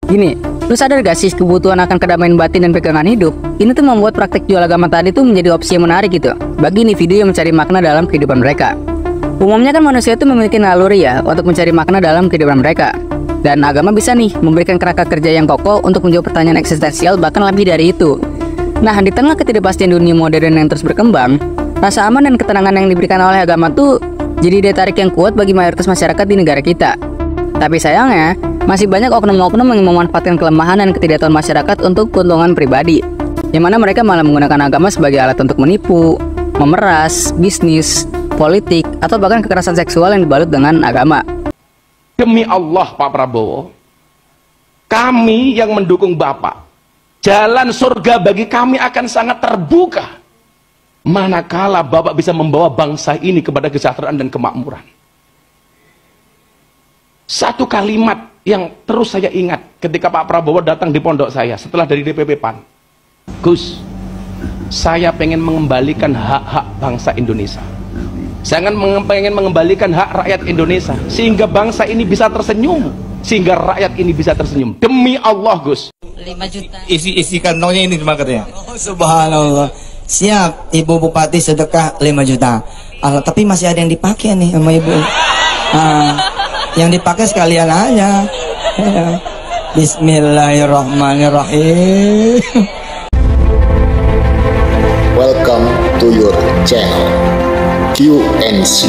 Gini, lu sadar gak sih kebutuhan akan kedamaian batin dan pegangan hidup? Ini tuh membuat praktek jual agama tadi tuh menjadi opsi yang menarik gitu bagi individu yang mencari makna dalam kehidupan mereka. Umumnya kan manusia itu memiliki naluri ya untuk mencari makna dalam kehidupan mereka. Dan agama bisa nih memberikan kerangka kerja yang kokoh untuk menjawab pertanyaan eksistensial, bahkan lebih dari itu. Nah, di tengah ketidakpastian dunia modern yang terus berkembang, rasa aman dan ketenangan yang diberikan oleh agama tuh jadi daya tarik yang kuat bagi mayoritas masyarakat di negara kita. Tapi sayangnya, masih banyak oknum-oknum yang memanfaatkan kelemahan dan ketidaktahuan masyarakat untuk keuntungan pribadi, yang mana mereka malah menggunakan agama sebagai alat untuk menipu, memeras, bisnis, politik, atau bahkan kekerasan seksual yang dibalut dengan agama. Demi Allah Pak Prabowo, kami yang mendukung Bapak, jalan surga bagi kami akan sangat terbuka manakala Bapak bisa membawa bangsa ini kepada kesejahteraan dan kemakmuran. Satu kalimat yang terus saya ingat ketika Pak Prabowo datang di pondok saya setelah dari DPP PAN. Gus, saya pengen mengembalikan hak-hak bangsa Indonesia. Saya pengen mengembalikan hak rakyat Indonesia sehingga bangsa ini bisa tersenyum, sehingga rakyat ini bisa tersenyum. Demi Allah, Gus. 5 juta. Isi kantongnya ini cuma katanya. Oh, subhanallah. Siap, Ibu Bupati sedekah 5 juta. Tapi masih ada yang dipakai nih sama Ibu. Yang dipakai sekalian aja. Bismillahirrahmanirrahim. Welcome to your channel QNC,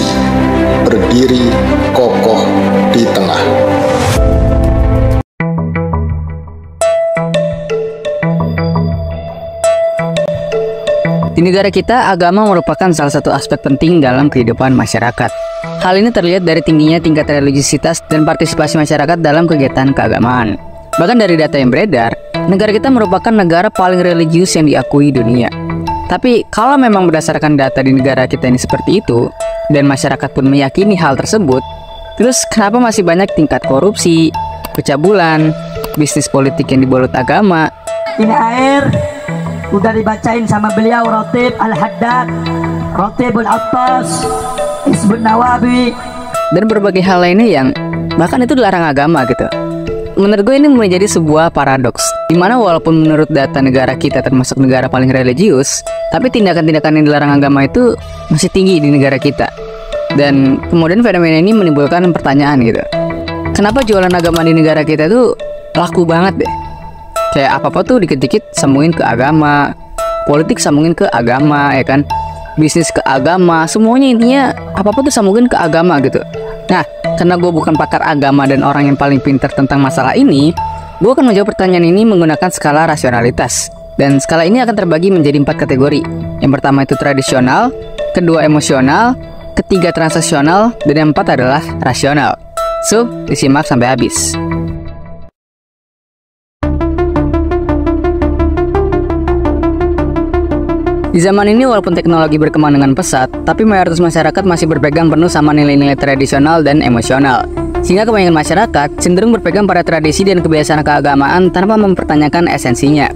berdiri kokoh di tengah. Di negara kita, agama merupakan salah satu aspek penting dalam kehidupan masyarakat. Hal ini terlihat dari tingginya tingkat religiositas dan partisipasi masyarakat dalam kegiatan keagamaan. Bahkan dari data yang beredar, negara kita merupakan negara paling religius yang diakui dunia. Tapi kalau memang berdasarkan data di negara kita ini seperti itu, dan masyarakat pun meyakini hal tersebut, terus kenapa masih banyak tingkat korupsi, pencabulan, bisnis politik yang dibalut agama? Ini air udah dibacain sama beliau Ratib Al-Haddad, Ratibul Attas, Hizbun Nawawi, dan berbagai hal lainnya yang bahkan itu dilarang agama gitu. Menurut gue ini menjadi sebuah paradoks, dimana walaupun menurut data negara kita termasuk negara paling religius, tapi tindakan-tindakan yang dilarang agama itu masih tinggi di negara kita. Dan kemudian fenomena ini menimbulkan pertanyaan gitu, kenapa jualan agama di negara kita tuh laku banget deh? Kayak apa-apa tuh dikit-dikit sambungin ke agama, politik sambungin ke agama, ya kan? Bisnis ke agama, semuanya intinya apa-apa tuh sambungin ke agama gitu. Nah, karena gue bukan pakar agama dan orang yang paling pintar tentang masalah ini, gue akan menjawab pertanyaan ini menggunakan skala rasionalitas. Dan skala ini akan terbagi menjadi 4 kategori. Yang pertama itu tradisional, kedua emosional, ketiga transaksional, dan yang 4 adalah rasional. So, disimak sampai habis. Di zaman ini walaupun teknologi berkembang dengan pesat, tapi mayoritas masyarakat masih berpegang penuh sama nilai-nilai tradisional dan emosional. Sehingga kebanyakan masyarakat cenderung berpegang pada tradisi dan kebiasaan keagamaan tanpa mempertanyakan esensinya.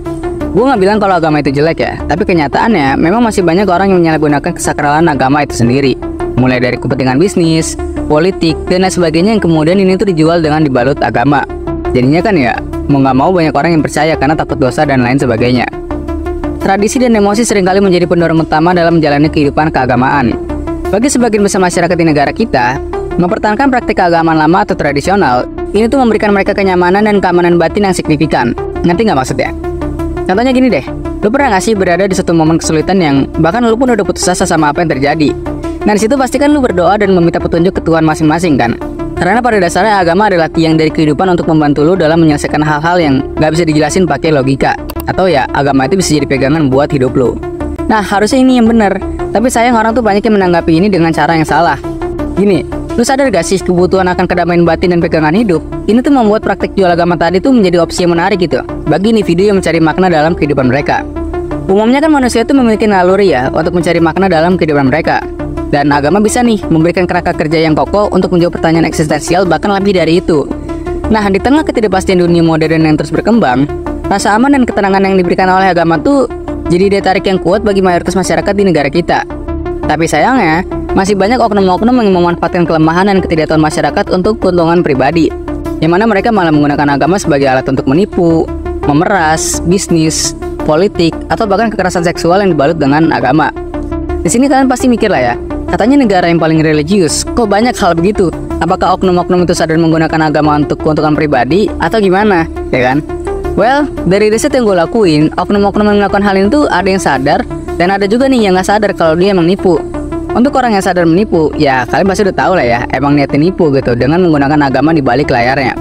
Gue nggak bilang kalau agama itu jelek ya, tapi kenyataannya memang masih banyak orang yang menyalahgunakan kesakralan agama itu sendiri. Mulai dari kepentingan bisnis, politik, dan lain sebagainya yang kemudian ini tuh dijual dengan dibalut agama. Jadinya kan ya, mau nggak mau banyak orang yang percaya karena takut dosa dan lain sebagainya. Tradisi dan emosi seringkali menjadi pendorong utama dalam menjalani kehidupan keagamaan. Bagi sebagian besar masyarakat di negara kita, mempertahankan praktik keagamaan lama atau tradisional, ini tuh memberikan mereka kenyamanan dan keamanan batin yang signifikan. Ngerti nggak maksudnya? Contohnya gini deh, lu pernah nggak sih berada di suatu momen kesulitan yang bahkan lu pun udah putus asa sama apa yang terjadi? Nah disitu pasti kan lu berdoa dan meminta petunjuk ke Tuhan masing-masing kan? Karena pada dasarnya agama adalah tiang dari kehidupan untuk membantu lu dalam menyelesaikan hal-hal yang nggak bisa dijelasin pakai logika. Atau ya, agama itu bisa jadi pegangan buat hidup lo. Nah, harusnya ini yang benar. Tapi sayang orang tuh banyak yang menanggapi ini dengan cara yang salah. Gini, lu sadar gak sih kebutuhan akan kedamaian batin dan pegangan hidup? Ini tuh membuat praktek jual agama tadi tuh menjadi opsi yang menarik gitu bagi individu yang mencari makna dalam kehidupan mereka. Umumnya kan manusia itu memiliki naluri ya untuk mencari makna dalam kehidupan mereka. Dan agama bisa nih memberikan kerangka kerja yang kokoh untuk menjawab pertanyaan eksistensial, bahkan lebih dari itu. Nah, di tengah ketidakpastian dunia modern yang terus berkembang, rasa aman dan ketenangan yang diberikan oleh agama tuh jadi daya tarik yang kuat bagi mayoritas masyarakat di negara kita. Tapi sayangnya, masih banyak oknum-oknum yang memanfaatkan kelemahan dan ketidaktahuan masyarakat untuk keuntungan pribadi, yang mana mereka malah menggunakan agama sebagai alat untuk menipu, memeras, bisnis, politik, atau bahkan kekerasan seksual yang dibalut dengan agama. Di sini kalian pasti mikir lah ya, katanya negara yang paling religius, kok banyak hal begitu? Apakah oknum-oknum itu sadar menggunakan agama untuk keuntungan pribadi atau gimana, ya kan? Well, dari riset yang gue lakuin, oknum-oknum yang melakukan hal itu ada yang sadar dan ada juga nih yang nggak sadar kalau dia emang nipu. Untuk orang yang sadar menipu, ya kalian pasti udah tahu lah ya, emang niatnya nipu gitu dengan menggunakan agama di balik layarnya.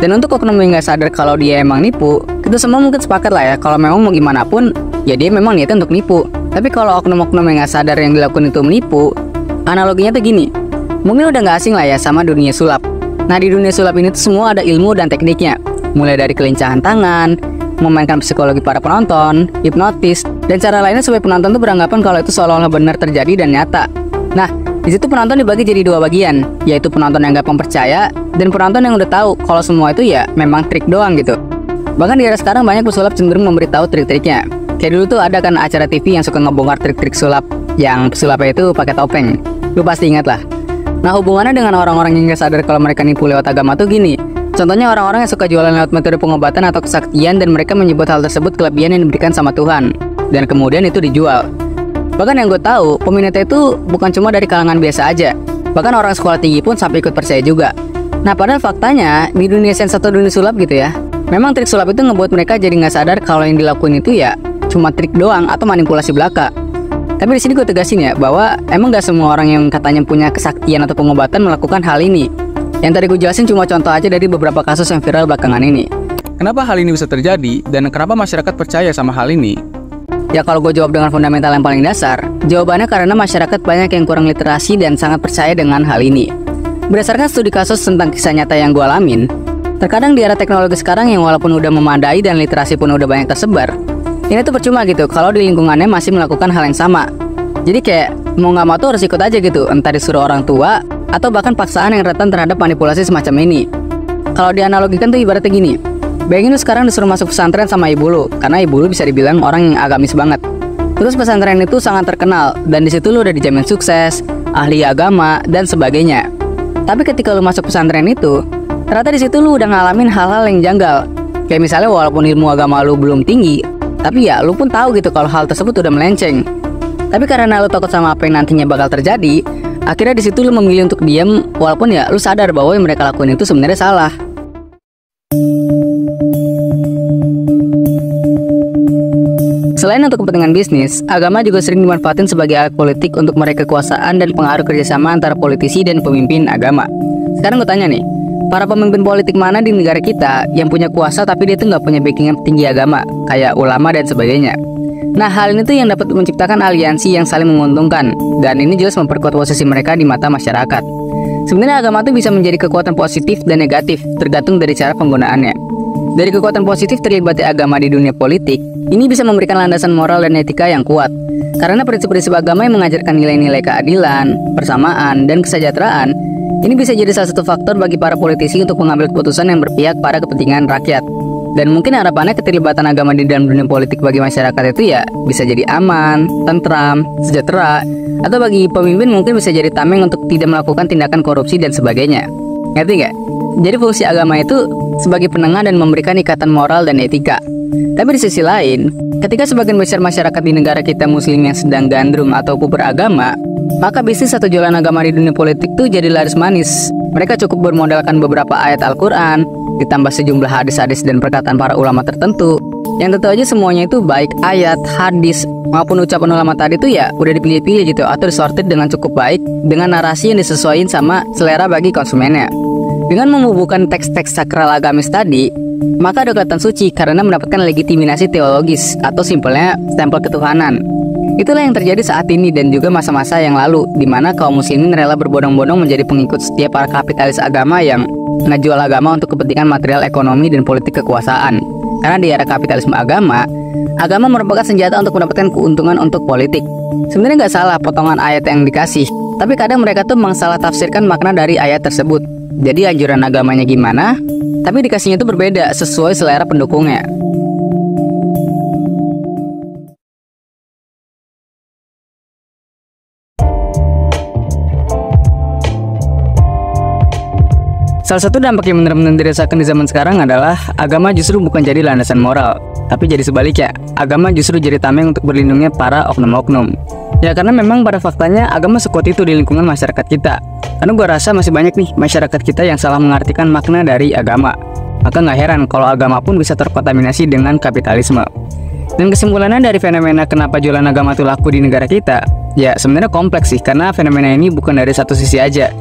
Dan untuk oknum yang nggak sadar kalau dia emang nipu, kita semua mungkin sepakat lah ya, kalau memang mau gimana pun, ya dia memang niatnya untuk nipu. Tapi kalau oknum-oknum yang nggak sadar yang dilakukan itu menipu, analoginya tuh gini, mungkin udah nggak asing lah ya sama dunia sulap. Nah di dunia sulap ini tuh semua ada ilmu dan tekniknya, mulai dari kelincahan tangan, memainkan psikologi para penonton, hipnotis, dan cara lainnya supaya penonton tuh beranggapan kalau itu seolah-olah benar terjadi dan nyata. Nah, di situ penonton dibagi jadi dua bagian, yaitu penonton yang nggak percaya dan penonton yang udah tahu kalau semua itu ya memang trik doang gitu. Bahkan di era sekarang banyak pesulap cenderung memberitahu trik-triknya. Kayak dulu tuh ada kan acara TV yang suka ngebongkar trik-trik sulap, yang pesulapnya itu pakai topeng. Lu pasti ingat lah. Nah hubungannya dengan orang-orang yang nggak sadar kalau mereka nipu lewat agama tuh gini. Contohnya orang-orang yang suka jualan lewat metode pengobatan atau kesaktian dan mereka menyebut hal tersebut kelebihan yang diberikan sama Tuhan. Dan kemudian itu dijual. Bahkan yang gue tahu, peminatnya itu bukan cuma dari kalangan biasa aja. Bahkan orang sekolah tinggi pun sampai ikut percaya juga. Nah padahal faktanya, di dunia sains atau dunia sulap gitu ya, memang trik sulap itu ngebuat mereka jadi nggak sadar kalau yang dilakuin itu ya cuma trik doang atau manipulasi belaka. Tapi di sini gue tegasin ya, bahwa emang gak semua orang yang katanya punya kesaktian atau pengobatan melakukan hal ini. Yang tadi gue jelasin cuma contoh aja dari beberapa kasus yang viral belakangan ini. Kenapa hal ini bisa terjadi dan kenapa masyarakat percaya sama hal ini? Ya kalau gue jawab dengan fundamental yang paling dasar, jawabannya karena masyarakat banyak yang kurang literasi dan sangat percaya dengan hal ini. Berdasarkan studi kasus tentang kisah nyata yang gue alamin, terkadang di era teknologi sekarang yang walaupun udah memadai dan literasi pun udah banyak tersebar, ini tuh percuma gitu kalau di lingkungannya masih melakukan hal yang sama. Jadi kayak mau nggak mau tuh harus ikut aja gitu, entah disuruh orang tua atau bahkan paksaan yang rentan terhadap manipulasi semacam ini. Kalau dianalogikan tuh ibaratnya gini, bayangin lu sekarang disuruh masuk pesantren sama ibu lu, karena ibu lu bisa dibilang orang yang agamis banget. Terus pesantren itu sangat terkenal, dan di situ lu udah dijamin sukses, ahli agama, dan sebagainya. Tapi ketika lu masuk pesantren itu, ternyata di situ lu udah ngalamin hal-hal yang janggal. Kayak misalnya walaupun ilmu agama lu belum tinggi, tapi ya lu pun tahu gitu kalau hal tersebut udah melenceng. Tapi karena lu takut sama apa yang nantinya bakal terjadi, akhirnya di situ lu memilih untuk diam, walaupun ya lu sadar bahwa yang mereka lakuin itu sebenarnya salah. Selain untuk kepentingan bisnis, agama juga sering dimanfaatin sebagai alat politik untuk meraih kekuasaan dan pengaruh kerjasama antara politisi dan pemimpin agama. Sekarang gue tanya nih, para pemimpin politik mana di negara kita yang punya kuasa tapi dia tuh nggak punya backing yang tinggi agama, kayak ulama dan sebagainya? Nah hal ini tuh yang dapat menciptakan aliansi yang saling menguntungkan, dan ini jelas memperkuat posisi mereka di mata masyarakat. Sebenarnya agama tuh bisa menjadi kekuatan positif dan negatif, tergantung dari cara penggunaannya. Dari kekuatan positif terlibatnya agama di dunia politik, ini bisa memberikan landasan moral dan etika yang kuat. Karena prinsip-prinsip agama yang mengajarkan nilai-nilai keadilan, persamaan, dan kesejahteraan, ini bisa jadi salah satu faktor bagi para politisi untuk mengambil keputusan yang berpihak pada kepentingan rakyat. Dan mungkin harapannya keterlibatan agama di dalam dunia politik bagi masyarakat itu ya bisa jadi aman, tentram, sejahtera, atau bagi pemimpin mungkin bisa jadi tameng untuk tidak melakukan tindakan korupsi dan sebagainya. Ngerti nggak? Jadi fungsi agama itu sebagai penengah dan memberikan ikatan moral dan etika. Tapi di sisi lain, ketika sebagian besar masyarakat di negara kita muslim yang sedang gandrung atau puber agama, maka bisnis atau jualan agama di dunia politik tuh jadi laris manis. Mereka cukup bermodalkan beberapa ayat Al-Quran, ditambah sejumlah hadis-hadis dan perkataan para ulama tertentu, yang tentu aja semuanya itu baik ayat, hadis, maupun ucapan ulama tadi tuh ya udah dipilih-pilih gitu, atau disortir dengan cukup baik, dengan narasi yang disesuaikan sama selera bagi konsumennya. Dengan membubuhkan teks-teks sakral agamis tadi, maka ada kelihatan suci karena mendapatkan legitimasi teologis, atau simpelnya stempel ketuhanan. Itulah yang terjadi saat ini dan juga masa-masa yang lalu, di mana kaum muslimin rela berbondong-bondong menjadi pengikut setia para kapitalis agama yang ngejual agama untuk kepentingan material ekonomi dan politik kekuasaan. Karena di era kapitalisme agama merupakan senjata untuk mendapatkan keuntungan untuk politik. Sebenarnya nggak salah potongan ayat yang dikasih, tapi kadang mereka tuh salah tafsirkan makna dari ayat tersebut. Jadi anjuran agamanya gimana, tapi dikasihnya itu berbeda sesuai selera pendukungnya. Salah satu dampak yang benar-benar dirasakan di zaman sekarang adalah agama justru bukan jadi landasan moral, tapi jadi sebaliknya, agama justru jadi tameng untuk berlindungnya para oknum-oknum. Ya karena memang pada faktanya agama sekuat itu di lingkungan masyarakat kita. Karena gue rasa masih banyak nih masyarakat kita yang salah mengartikan makna dari agama. Maka nggak heran kalau agama pun bisa terkontaminasi dengan kapitalisme. Dan kesimpulannya dari fenomena kenapa jualan agama itu laku di negara kita, ya sebenarnya kompleks sih, karena fenomena ini bukan dari satu sisi aja,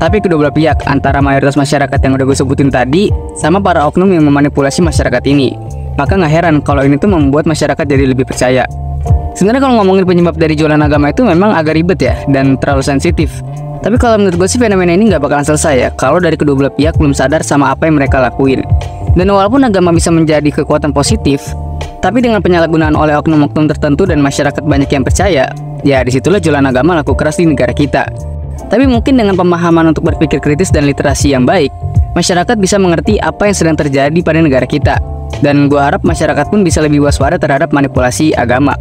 tapi kedua belah pihak, antara mayoritas masyarakat yang udah gue sebutin tadi sama para oknum yang memanipulasi masyarakat ini. Maka nggak heran kalau ini tuh membuat masyarakat jadi lebih percaya. Sebenarnya kalau ngomongin penyebab dari jualan agama itu memang agak ribet ya dan terlalu sensitif. Tapi kalau menurut gue sih fenomena ini nggak bakalan selesai ya kalau dari kedua belah pihak belum sadar sama apa yang mereka lakuin. Dan walaupun agama bisa menjadi kekuatan positif, tapi dengan penyalahgunaan oleh oknum-oknum tertentu dan masyarakat banyak yang percaya, ya disitulah jualan agama laku keras di negara kita. Tapi mungkin dengan pemahaman untuk berpikir kritis dan literasi yang baik, masyarakat bisa mengerti apa yang sedang terjadi pada negara kita. Dan gue harap masyarakat pun bisa lebih waspada terhadap manipulasi agama.